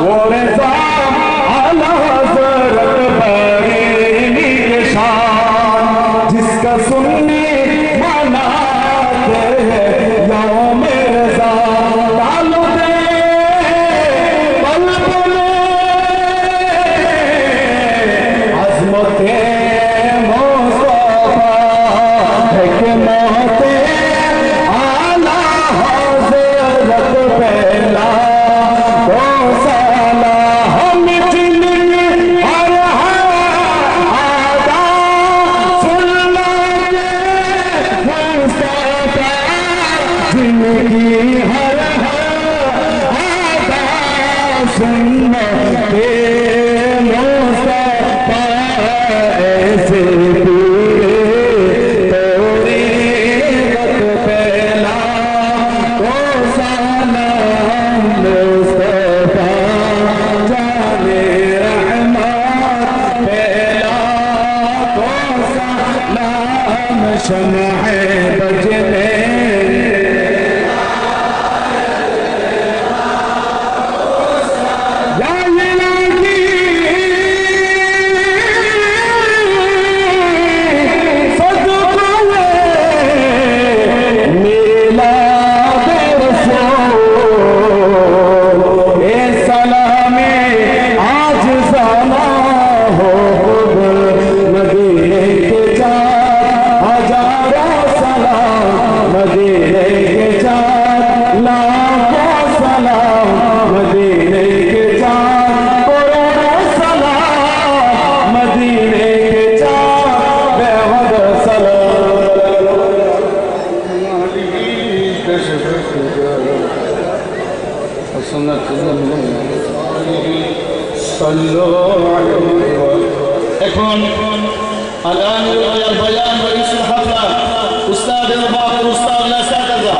वो निज़ाम आला हज़रत बरीनी के शान जिसका सुन्नी मनाते हैं यौम रज़ा डालो दे बलबुले अज़मते मुस्तफा है कि मोहते आला हज़रत पहला दो साला हम जिंदगी हर आदा सुन लागे मुस्तफा जिंदगी हर आदा सुन्नते मुस्तफा ऐसे पूरे तौरीक़त पहला दो साला मुस्तफा जाने रहमत पहला दो साला शमअ बजने এখন الآن يلقي البيان رئيس الحفلة أستاذ الباقر أستاذ الأساتذة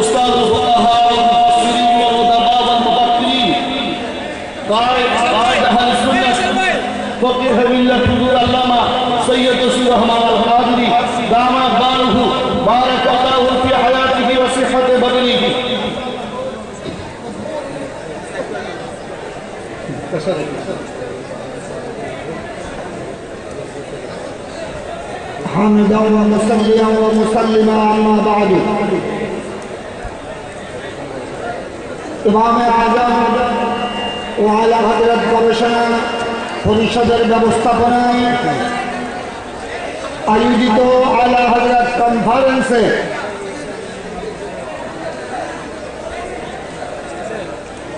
أستاذ الفقهاء والمفسرين والأدباء والمفكرين قائد أهل السنة فقيه ملة حضور العلامة سيد سيد رحمن القادري دام أقباله بارك الله في حياته وصحة بدنه حامدا ومصليا ومسلما اما بعد ইমাম আযম ও আলা হযরত গবেষণা পরিষদের ব্যবস্থাপনায় আয়োজিত আলা হযরত কনফারেন্সে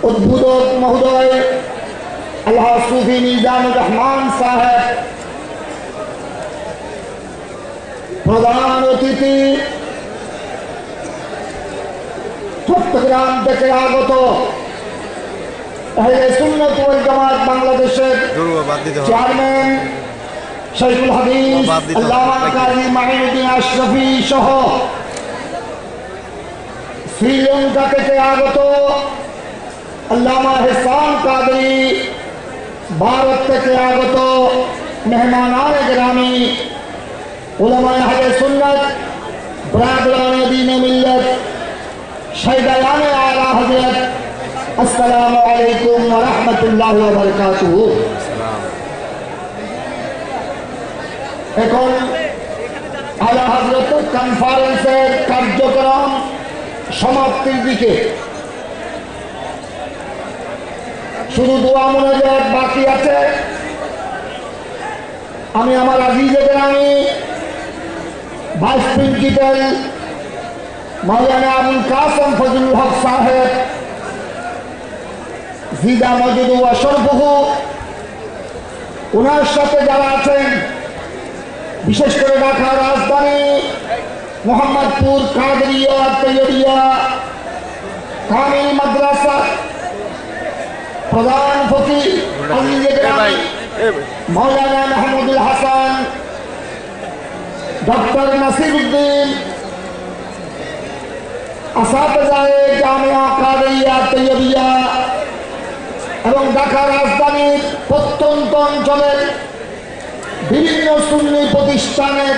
উদ্বোধক মহোদয় আল্লাহ সুফি নিজামুর রহমান সাহেব, প্রধান অতিথি চট্টগ্রাম থেকে আগত আহলে সুন্নাত ওয়াল জামাত বাংলাদেশের চেয়ারম্যান শাইখুল হাদিস আল্লামা কাজী মাইনুদ্দিন আশরাফি সহ শ্রীলঙ্কা থেকে আগত আল্লামা ইহসান কাদরি, ভারত থেকে আগত মেহমানানে গ্রামী উলামায়ে আহলে সুন্নাত বরাদরানে দ্বীন মিল্লাত শাইখানে আলা হযরত আসসালামু আলাইকুম ওয়া রাহমাতুল্লাহি ওয়া বারাকাতুহু। এখন আলা হযরত কনফারেন্সের কার্যক্রম সমাপ্তির দিকে, শুধু দোয়া মোনাজাত বাকি আছে। আমি আমার আজিজে গ্রামী ভাইস প্রিন্সিপাল মাওলানা আবুল কাসেম ফজলুল হক সাহেব জিদা মজুদ ওয়া শরফুহু, ওনার সাথে যারা আছেন, বিশেষ করে ঢাকা রাজধানী মোহাম্মদপুর কাদরিয়া তৈয়বিয়া কামিল মাদ্রাসা প্রধান ফকির আজিজে গ্রামী মৌলানা মাহমুদুল হাসান, ডক্টর নাসিরউদ্দিন, আসাতেজায়ে জামিয়া কাদরিয়া তৈয়বিয়া এবং ঢাকা রাজধানীর প্রত্যন্ত অঞ্চলের বিভিন্ন সুন্নি প্রতিষ্ঠানের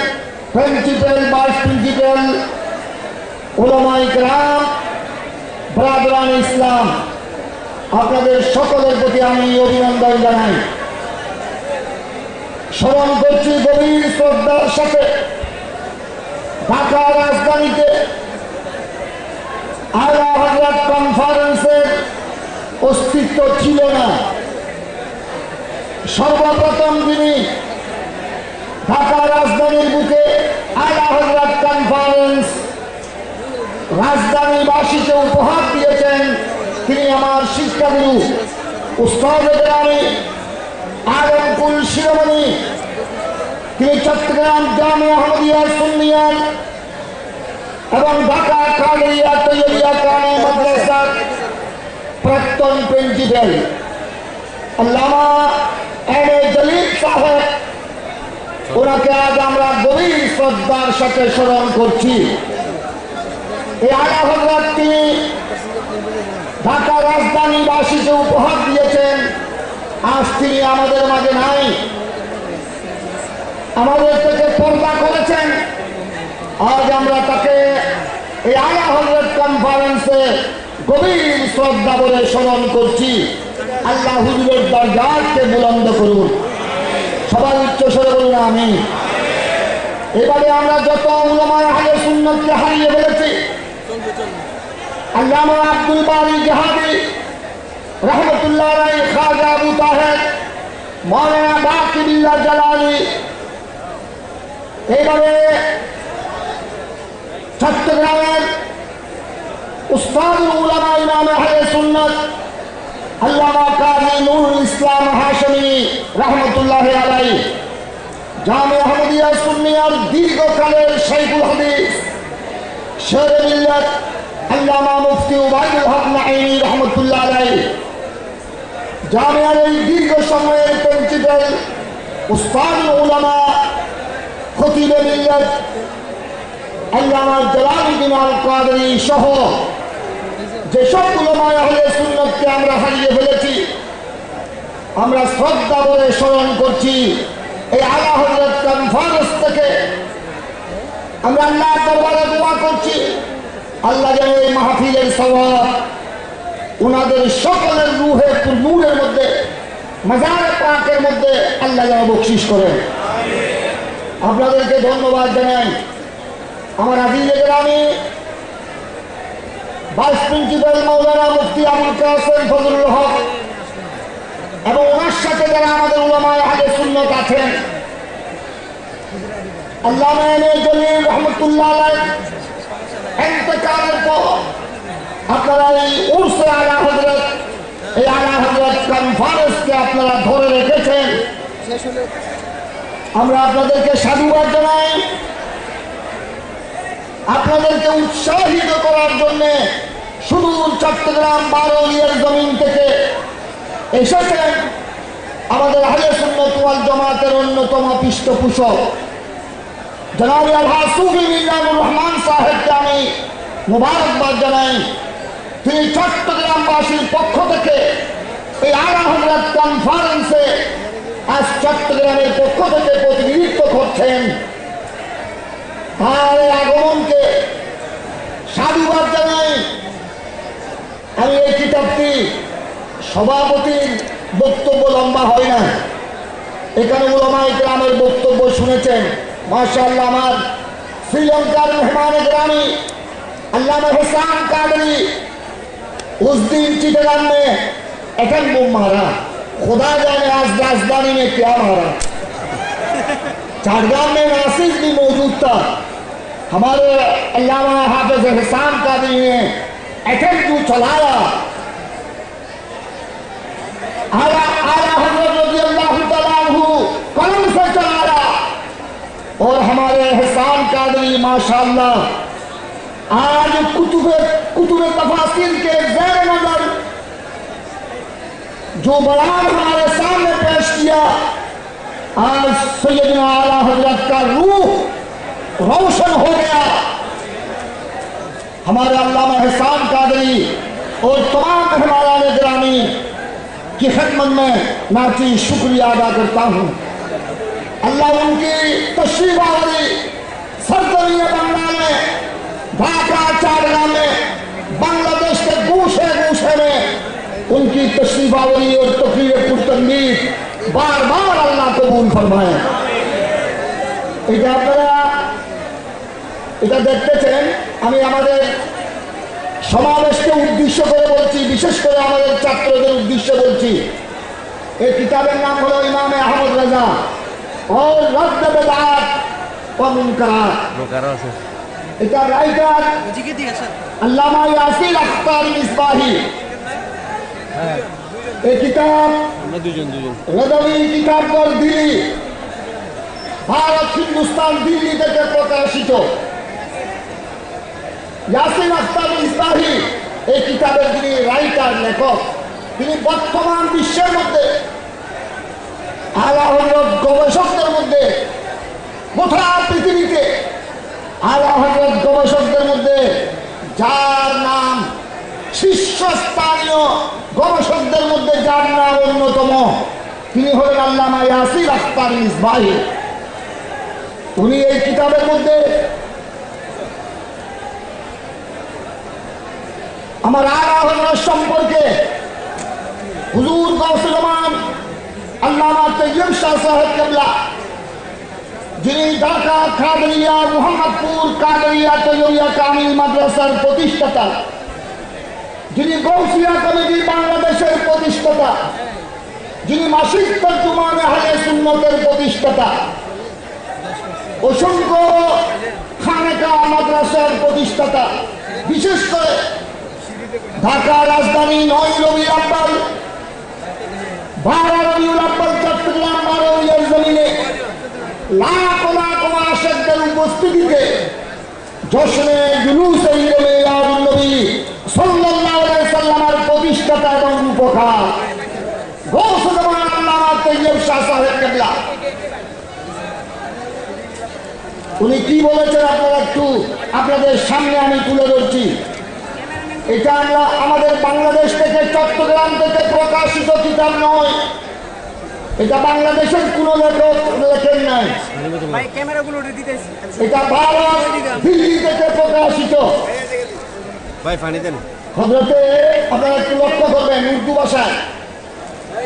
প্রিন্সিপাল, ভাইস প্রিন্সিপাল, উলামায়ে কেরাম, ব্রাদারান ইসলাম, আপনাদের সকলের প্রতি আমি অভিনন্দন জানাই। স্মরণ করছি গভীর শ্রদ্ধার সাথে ঢাকা রাজধানীতে আলা হযরত কনফারেন্সের অস্তিত্ব ছিল না। সর্বপ্রথম যিনি ঢাকা রাজধানীর বুকে আলা হযরত কনফারেন্স রাজধানীবাসীকে উপহার দিয়েছেন, তিনি আমার শিক্ষাগুরু উস্তাদে গ্রামী আলমকুল শিরোমণি, তিনি চট্টগ্রাম জামিয়া আহমদিয়া সুন্নিয়ার এবং ঢাকা কাদেরিয়া তৈয়বিয়া কানে মাদ্রাসার প্রাক্তন প্রিন্সিপাল আল্লামা এম.এ. জলিল সাহেব। ওনাকে আজ আমরা গভীর শ্রদ্ধার সাথে স্মরণ করছি। এই আলা হযরত তিনি ঢাকা রাজধানীবাসীকে উপহার দিয়েছেন, আজ তিনি আমাদের মাঝে নাই, আমাদের থেকে পর্দা করেছেন। আজ আমরা তাকে এই আলা হযরত কনফারেন্সে গভীর শ্রদ্ধা করে স্মরণ করছি। আল্লাহ হুজুরের দরজাকে বুলন্দ করুন, সবাই উচ্চ স্বরে বলুন আমিন। এবারে আমরা যত উলামায়ে আহলে সুন্নাতকে হারিয়ে ফেলেছি, আল্লামা আব্দুল বারী জাহাদি রহমতুল্লাহ আলাইহি, খাজা আবু তাহের, মাওলানা বাকিবিল্লাহ জালালি, এবারে চট্টগ্রামের উস্তাদুল উলামা ইমাম আহলে সুন্নাত আল্লামা কাজী নুরুল ইসলাম হাশমি রহমতুল্লাহ আলাইহি, জামিয়া আহমদিয়া সুন্নিয়ার দীর্ঘকালের শাইখুল হাদিস শেরে মিল্লাত আল্লামা মুফতি উবাইদুল হক নাঈমি রহমতুল্লাহ আলাইহি, জামিয়ার এই দীর্ঘ সময়ের প্রিন্সিপাল উস্তাদুল উলামা খতিবে মিল্লাত আল্লামা জালালউদ্দিন আল কাদেরী সহ যেসব উলামায়ে আহলে সুন্নাতকে আমরা হারিয়ে ফেলেছি, আমরা শ্রদ্ধা ভরে স্মরণ করছি। এই আলা হযরত কনফারেন্স থেকে আমরা আল্লাহর দরবারে দোয়া করছি, আল্লাহ যেন এই মাহফিলের সওয়াব ওনাদের সকলের রূহে নূরের মধ্যে, মাজারে পাকের মধ্যে আল্লাহ যেন বকশিশ করেন। আপনাদেরকে ধন্যবাদ জানাই। আমার আজিজে গ্রামী ভাইস প্রিন্সিপাল মাওলানা মুফতি আবুল কাসেম ফজলুল হক এবং ওনার সাথে যারা আমাদের উলামায়ে আহলে সুন্নাত আছেন, আল্লামা এম.এ. জলিল রহমতুল্লাহ আলাইহি ইন্তেকালের পর আপনারা এই উরসে আলা হযরত, এই আলা হযরত কনফারেন্সকে আপনারা ধরে রেখেছেন, আমরা আপনাদেরকে সাধুবাদ জানাই। আপনাদেরকে উৎসাহিত করার জন্য সুদূর চট্টগ্রাম বারৌলিয়ার জমিন থেকে এসেছেন আমাদের আহলে সুন্নাত ওয়াল জামাতের অন্যতম পৃষ্ঠপোষক জনাব আলহাজ সুফি মিজানুর রহমান সাহেবকে আমি মুবারকবাদ জানাই। তিনি চট্টগ্রামবাসীর পক্ষ থেকে এই আলা হযরত কনফারেন্সে আজ চট্টগ্রামের পক্ষ থেকে প্রতিনিধিত্ব করছেন। আর এই আগমনকে সাধুবাদ জানাই। আমি এই কিতাবটি সভাপতির বক্তব্য লম্বা হয় না, এখানে উলামায়ে কেরামের বক্তব্য শুনেছেন। মাশাআল্লাহ, আমার শ্রীলঙ্কার মেহমানে গ্রামী अल्लामा हुसैन कादरी उस दिन चिटगांव में एटम बम मारा, खुदा जाने आज राजधानी में क्या मारा। चाटगांव में नासिर भी मौजूद था। हमारे अल्लामा हाफिज हुसैन कादरी ने एटम क्यों चलाया, आला आला हज़रत रज़ियल्लाहु तआला अन्हु कलम से चलाया। और हमारे हुसैन कादरी माशाअल्लाह आज कुतुब तफासिर के ज़ेर नज़र जो बयान हमारे सामने पेश किया, आज सैयदना आला हज़रत का रूह रोशन हो गया। हमारे अल्लामा हुसैन कादरी और तमाम मेहमानान गिरामी की खिदमत में नाची शुक्रिया अदा करता हूँ। अल्लाह उनकी तशरीफ आवरी सरजमीन बांग्ला में, ढाका चाटगांव में, बांग्लादेश के गूशे गूशे में उनकी तशरीफ आवरी और तकरीर पुरतनवीर बार बार अल्लाह कबूल फरमाए। এটা আপনারা এটা দেখতেছেন, আমি আমাদের সমাবেশকে উদ্দেশ্য করে বলছি, বিশেষ করে আমাদের ছাত্রদের উদ্দেশ্যে বলছি। এই কিতাবের নাম হলো ইমামে আহমদ রাজা ও রদ্দ বেদাত ও মুনকারাত। এটা রাইটার আল্লামা ইয়াসির আখতার মিসবাহি। এই কিতাব রদবি কিতাবঘর দিল্লি, ভারত হিন্দুস্তান দিল্লি থেকে প্রকাশিত। ইয়াসির আখতার মিসবাহি এই কিতাবের যিনি রাইটার, লেখক, তিনি বর্তমান বিশ্বের মধ্যে আলা হযরত গবেষকদের মধ্যে, গোটা পৃথিবীতে আলা হযরত গবেষকদের মধ্যে যার নাম, শীর্ষস্থানীয় গবেষকদের মধ্যে যার নাম অন্যতম, তিনি হলেন আল্লামা ইয়াসির আখতার মিসবাহি। উনি এই কিতাবের মধ্যে আমার আলা হযরত সম্পর্কে হুজুর গাউসুল আমান আল্লামা তৈয়ব শাহ সাহেব কেবলা, যিনি ঢাকা কাদরিয়া মোহাম্মদপুর কাদরিয়া তৈয়বিয়া কামিল মাদ্রাসার প্রতিষ্ঠাতা, যিনি গৌসিয়া কমিটি বাংলাদেশের প্রতিষ্ঠাতা, যিনি মাসিক তর্জুমানে আহলে সুন্নতের প্রতিষ্ঠাতা, অসংখ্য খানেকা মাদ্রাসার প্রতিষ্ঠাতা, বিশেষ করে ঢাকা রাজধানী 9 রবিউল আউয়াল 12 রবিউল আউয়াল চট্টগ্রাম 12 জমিনে লাখ লাখ আশিকদের উপস্থিতিতে জশ্নে জুলুসে মিলাদুন নবী সাল্লাল্লাহু আলাইহি সাল্লামের প্রতিষ্ঠাতা এবং রূপকার গৌসুল আমান আল্লামা তৈয়ব শাহ সাহেব কেবলা, উনি কি বলেছেন আপনারা একটু আপনাদের সামনে আমি তুলে ধরছি। এটা আমরা আমাদের বাংলাদেশ থেকে, চট্টগ্রাম থেকে প্রকাশিত কিতাব নয়, এটা বাংলাদেশের কোন লেখক লেখেন নাই, এটা ভারত দিল্লি থেকে প্রকাশিত। হযরতে আপনারা একটু লক্ষ্য করবেন, উর্দু ভাষায়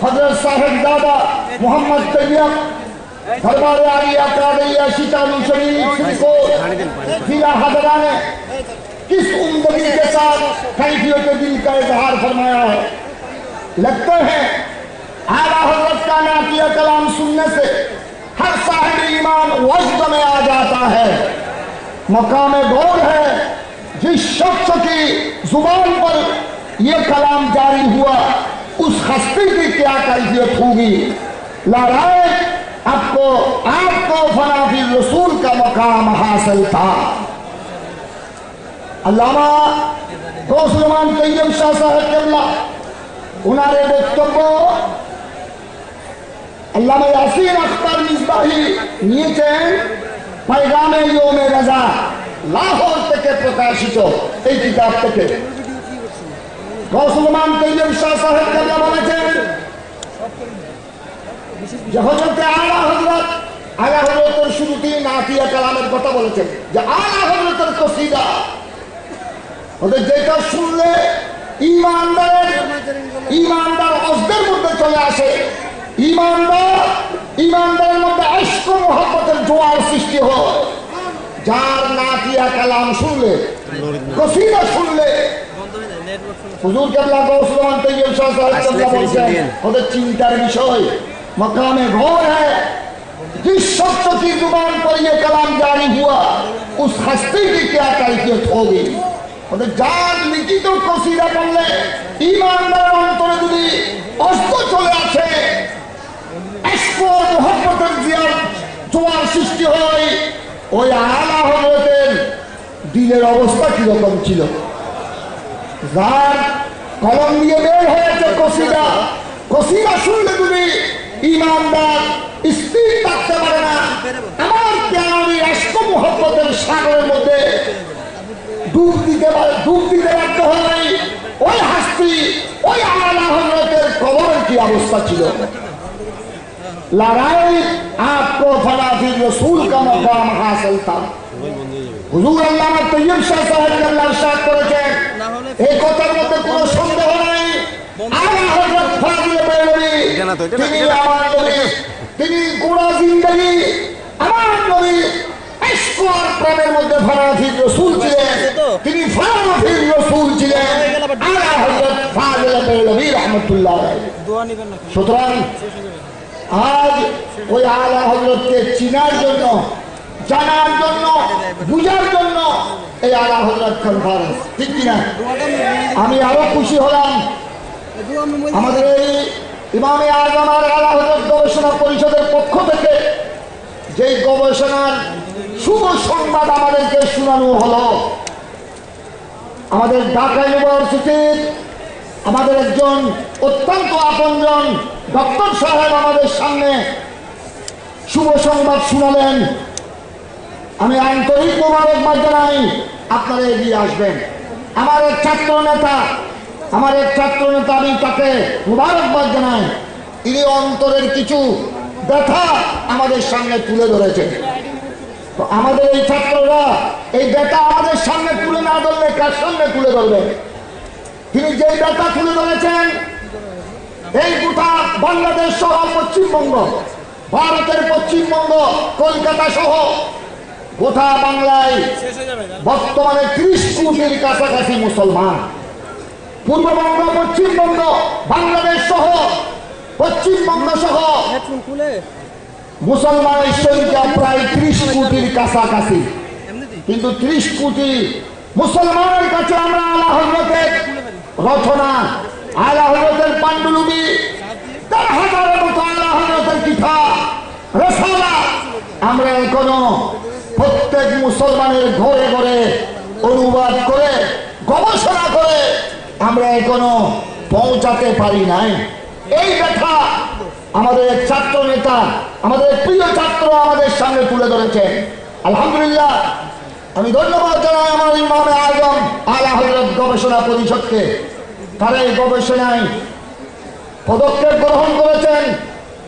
হযরত সাহেব দাদা মোহাম্মদ তৈয়ব দরবারে আলিয়া কাদরিয়া সিতানুল শরীফ ফরিদপুর जिला हज़रा ने किस उम्दगी के साथ कैफियत दिल का इजहार फरमाया है। लगते हैं आला हज़रत का नातिया कलाम सुनने से हर साहिब ईमान वज्द में आ जाता है। मकाम गौर है जिस शख्स की जुबान पर यह कलाम जारी हुआ, उस हस्ती की क्या कैफियत होगी। लड़ाई आपको फनाफी रसूल का मकाम हासिल था। अल्लामा गौसुल आमान तैयब शाह साहेब केबला उनारे बक्तव्য আল্লামা ইয়াসির আখতার মিসবাহি নিয়েছেন পায়গামে ইয়ৌমে রাজা, লাহোর থেকে প্রকাশিত এই কিতাব থেকে। গৌসুল আমান তৈয়ব শাহ সাহেব কেবলা বলেছেন যে হযরত আলা হযরতের শুরুতেই নাতিয়া কালামের কথা বলেছেন, যে আলা হযরতের কসিদা ওদের যেটা শুনলে ইমানদার অজদের মধ্যে চলে আসে, ইমানদারের মধ্যে ইশক ও মুহাব্বতের জোয়ার সৃষ্টি হয়। যার নাতিয়া কালাম শুনলে, কসিদা শুনলে, হুজুর কেবলা গৌসুল আমান তৈয়ব শাহ সাহেব কেবলা বলছেন ওদের চিন্তার বিষয়। मकाम गौर है जिस शख्स की जुबान पर यह कलाम जारी हुआ, उस हस्ती की क्या कैफियत होगी। যার লিখিত কসিদা পড়লে ঈমানদার অন্তরে যদি অস্ত চলে আসে, ইশক ও মুহাব্বতের জোয়ার সৃষ্টি হয়, ওই আলা হযরতের দিলের অবস্থা কিরকম ছিল। যার কলম দিয়ে বের হয়েছে কসিদা শুনলে যদি ইমানদার স্থির থাকতে পারে না, আমার প্রাণী ইশক মুহাব্বতের সাগরের মধ্যে ডুব দিতে বাধ্য হয়। ওই হাস্তি, ওই আলা হযরতের কবরের কি অবস্থা ছিল। লড়াই आपको फनाफी रसूल का मकाम हासिल था। হুজুর আল্লামা তৈয়ব শাহ সাহেব আল্লাহ ইরশাদ করেছেন, এই কথার মধ্যে কোনো সন্দেহ নাই আলা হযরত ফাজিল বেরলভী তিনি আমার নবী, তিনি গোড়া জিন্দেগি আমার নবী ইশকর প্রেমের মধ্যে ফানাফির রাসূল ছিলেন, তিনি ফানাফির রাসূল ছিলেন আলা হযরত ফাজিল বেরলভী রাহমাতুল্লাহ আলাইহি। সুতরাং আজ ওই আলা হযরতকে চিনার জন্য, জানার জন্য, বুঝার জন্য এই আলা হযরত কনফারেন্স, ঠিক কিনা? আমি আরো খুশি হলাম আমাদের এই ইমামে আজম আর আলা হযরত গবেষণা পরিষদের পক্ষ থেকে যে গবেষণার শুভ সংবাদ আমাদেরকে শোনানো হলো। আমাদের ঢাকা ইউনিভার্সিটির আমাদের একজন অত্যন্ত আপনজন ডক্টর সাহেব আমাদের সামনে শুভ সংবাদ শোনালেন। আমি আন্তরিক মোবারকবাদ জানাই, আপনারা এগিয়ে আসবেন। আমার এক ছাত্র নেতা আমি তাকে মোবারকবাদ জানাই। ইনি অন্তরের কিছু ব্যথা আমাদের সামনে তুলে ধরেছেন। তো আমাদের এই ছাত্ররা এই ব্যথা আমাদের সামনে তুলে না ধরলে কার সামনে তুলে ধরবে? তিনি যে ব্যথা তুলে ধরেছেন, এই গোটা বাংলাদেশ সহ পশ্চিমবঙ্গ, ভারতের পশ্চিমবঙ্গ, কলকাতা সহ গোটা বাংলায় বর্তমানে 30 কোটির কাছাকাছি মুসলমান। পূর্ববঙ্গ, পশ্চিমবঙ্গ, বাংলাদেশ সহ পশ্চিমবঙ্গ সহ মুসলমানের সংখ্যা প্রায় 30 কোটির কাছাকাছি। কিন্তু 30 কোটি মুসলমানের কাছে আমরা আলা হযরতের রচনা, আলা হযরতের পাণ্ডুলিপি, 10,000-এর মতো আলা হযরতের কিতাব, রাসালা আমরা এখনো প্রত্যেক মুসলমানের ঘরে ঘরে অনুবাদ করে, গবেষণা করে আমরা এখনো পৌঁছাতে পারি নাই। এই ব্যথা আমাদের ছাত্র নেতা, আমাদের প্রিয় ছাত্র আমাদের সামনে তুলে ধরেছেন। আলহামদুলিল্লাহ, আমি ধন্যবাদ জানাই আমার ইমামে আজম আলা হযরত গবেষণা পরিষদকে। তারা এই গবেষণায় পদক্ষেপ গ্রহণ করেছেন,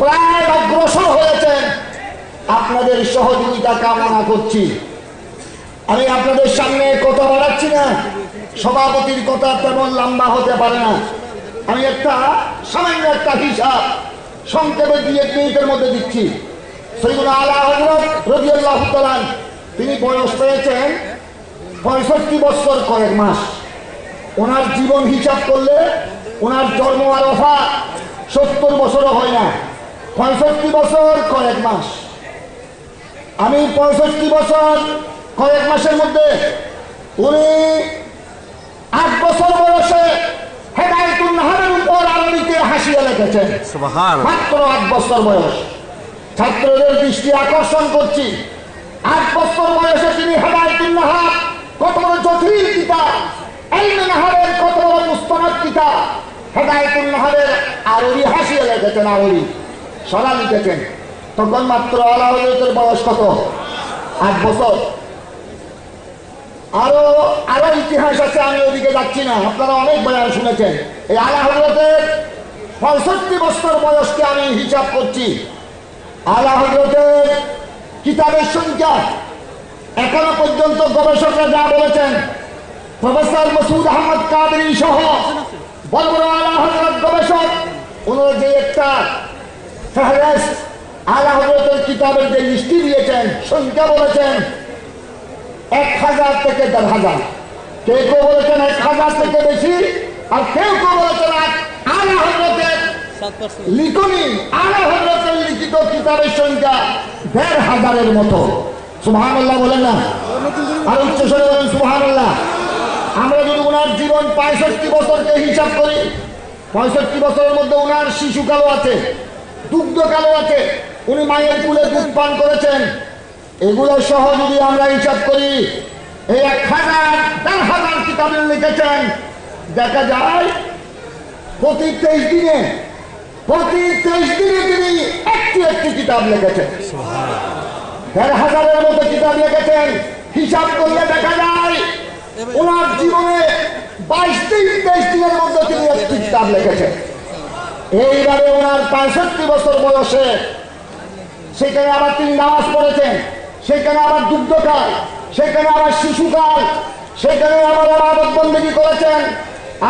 প্রায় অগ্রসর হয়েছেন। আপনাদের সহযোগিতা কামনা করছি। আমি আপনাদের সামনে কথা বাড়াচ্ছি না, সভাপতির কথা তেমন লম্বা হতে পারে না। আমি সামান্য একটা হিসাব সংক্ষেপে 2 মিনিটের মধ্যে দিচ্ছি। সৈয়দনা আলা হযরত রাদিয়াল্লাহু তাআলা তিনি বয়স পেয়েছেন 65 বছর কয়েক মাস। ওনার জীবন হিসাব করলে ওনার জন্ম আরফা 70 বছরও হয় না, 65 বছর কয়েক মাস। আমি 65 বছর কয়েক মাসের মধ্যে উনি 8 বছর বয়সে হেদায়েতুন নাহারের উপর আরবিতে হাসিয়া লিখেছেন। মাত্র 8 বছর বয়স। ছাত্রদের দৃষ্টি আকর্ষণ করছি, 8 বছর বয়সে তিনি হেদায়েতুন নাহার কত বড় জটিল কিতাব, ইলমে নাহারের কত বড় মুস্তানাদ কিতাব, হেদায়েতুন নাহারের আরবি হাসিয়া লিখেছেন, আরবি সরা লিখেছেন। তখন মাত্র আলা হযরতের বয়স কত? 8 বছর। আরো ইতিহাস আছে, আমি ওদিকে যাচ্ছি না, আপনারা অনেক বয়ান শুনেছেন। এই আলা হযরতের 65 বছর বয়সকে আমি হিসাব করছি। আলা হযরতের কিতাবের সংখ্যা এখনো পর্যন্ত গবেষকরা যা বলেছেন, প্রফেসর মাসুদ আহমদ কাদেরী সহ বড় বড় আলা হযরত গবেষক, ওনারা যে একটা ফেহরিস্ত আলা হযরতের কিতাবের যে লিস্টি দিয়েছেন, সংখ্যা বলেছেন 1000 থেকে 1000। কেউ কেউ বলেছেন 1000 থেকে বেশি, আর কেউ কেউ বলেছেন আলা হযরতের লিখনি, আলা হযরতের লিখিত কিতাবের সংখ্যা 1500-এর মতো। সুবহানাল্লাহ বলেন না? আর উচ্চ স্বরে বলেন সুবহানাল্লাহ। আমরা যদি ওনার জীবন 65 বছরকে হিসাব করি, 65 বছরের মধ্যে ওনার শিশুকালও আছে, দুগ্ধকালও আছে, উনি মায়ের কুলে দুধ পান করেছেন, এগুলো সহ যদি আমরা হিসাব করি, এই 1000-1500 কিতাব লিখেছেন, দেখা যায় প্রতি 23 দিনে তিনি একটি কিতাব লিখেছেন। 1500-এর মতো কিতাব লিখেছেন। হিসাব করলে দেখা যায় ওনার জীবনে 22-23 দিনের মধ্যে তিনি একটি কিতাব লিখেছেন। এইভাবে ওনার 65 বছর বয়সে সেখানে আবার তিনি নামাজ পড়েছেন, সেখানে আবার দুগ্ধকাল, সেখানে আবার শিশুকাল, সেখানে আবার ইবাদত বন্দেগী করেছেন।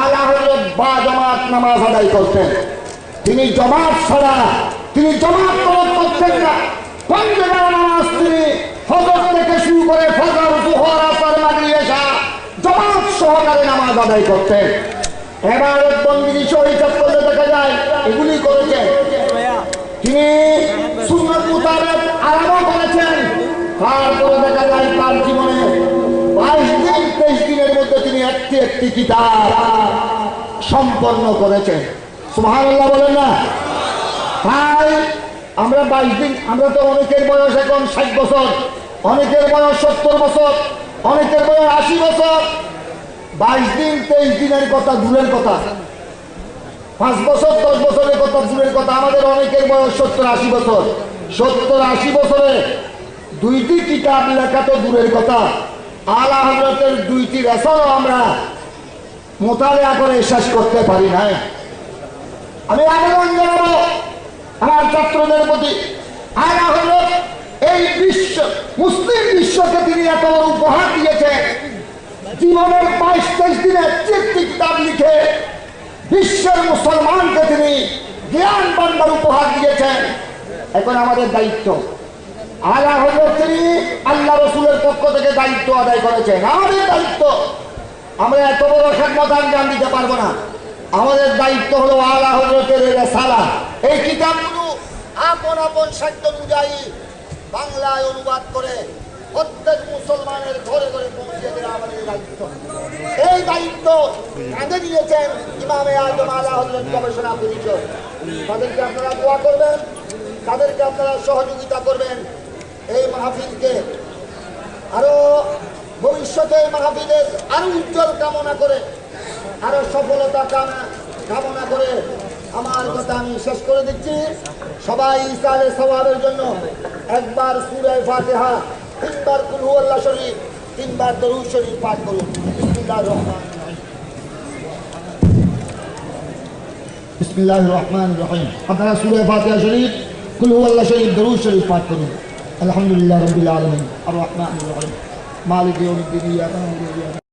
আলা হযরত বা জামাত নামাজ আদায় করতেন। তিনি জামাত ছাড়া তিনি জামাত করতেন না। পাঁচবার নামাজ তিনি ফজর থেকে শুরু করে ফজর, যোহর, আসর, মাগরিব, ইশা জামাত সহকারে নামাজ আদায় করতেন। ইবাদত বন্দেগী শরীয়ত করলে দেখা যায় এগুলি করেছেন। তিনি সুন্নাত মোতাবেক আরামও করেছেন। তারপরে দেখা যায় তার জীবনে 22 দিন 23 দিনের মধ্যে তিনি একটি কিতাব সম্পন্ন করেছেন। সুবহানাল্লাহ বলেন না? তাই আমরা 22 দিন, আমরা তো অনেকের বয়স এখন 60 বছর, অনেকের বয়স 70 বছর, অনেকের বয়স 80 বছর। 22 দিন 23 দিনের কথা দূরের কথা, 5 বছর 10 বছরের কথা দূরের কথা, আমাদের অনেকের বয়স 70-80 বছর। 70-80 বছরে 2টি কিতাব লেখা তো দূরের কথা, আলা হযরতের 2টি রাসালও আমরা মোতালেয়া করে শেষ করতে পারি না। আমি আবেদন জানাবো আমার ছাত্রদের প্রতি, আলা হযরত এই বিশ্ব মুসলিম বিশ্বকে তিনি এত বড় উপহার দিয়েছেন। জীবনের 22-23 দিনের 3টি কিতাব লিখে বিশ্বের মুসলমানকে তিনি জ্ঞান ভান্ডার উপহার দিয়েছেন। এখন আমাদের দায়িত্ব, আলা হযরত তিনি আল্লাহ রাসূলের পক্ষ থেকে দায়িত্ব আদায় করেছেন। আমাদের দায়িত্ব, আমরা এত বড় খেদমত আঞ্জাম দিতে পারবো না। আমাদের দায়িত্ব হলো আলা হযরতের রিসালা, এই কিতাবগুলো আপন আপন সাধ্য অনুযায়ী বাংলায় অনুবাদ করে প্রত্যেক মুসলমানের ঘরে ঘরে পৌঁছে দেওয়া আমাদের দায়িত্ব। এই দায়িত্ব কাঁধে নিয়েছেন ইমামে আজম আলা হযরত গবেষণা পরিষদ। তাদেরকে আপনারা দোয়া করবেন, তাদেরকে আপনারা সহযোগিতা করবেন। এই মাহফিলকে আরো ভবিষ্যতে মাহফিলের আরো উজ্জ্বল কামনা করে, আরো সফলতা কামনা করে আমার কথা আমি শেষ করে দিচ্ছি। সবাই ইসালে সওয়াবের জন্য একবার সূরা ফাতিহা, 3বার কুল হুয়াল্লাহ শরীফ, 3বার দরুদ শরীফ পাঠ করুন। বিসমিল্লাহির রহমানির রহিম। বিসমিল্লাহির রহমানির রহিম। আপনারা সূরা ফাতিহা শরীফ, কুল হুয়াল্লাহ শরীফ, দরুদ শরীফ পাঠ করুন। আলহামদুলিল্লাহ রাব্বিল আলামিন, আর রহমানির রহিম, মালিক ইয়াউমিদ্দিন, ইয়্যাকা না'বুদু ওয়া ইয়্যাকা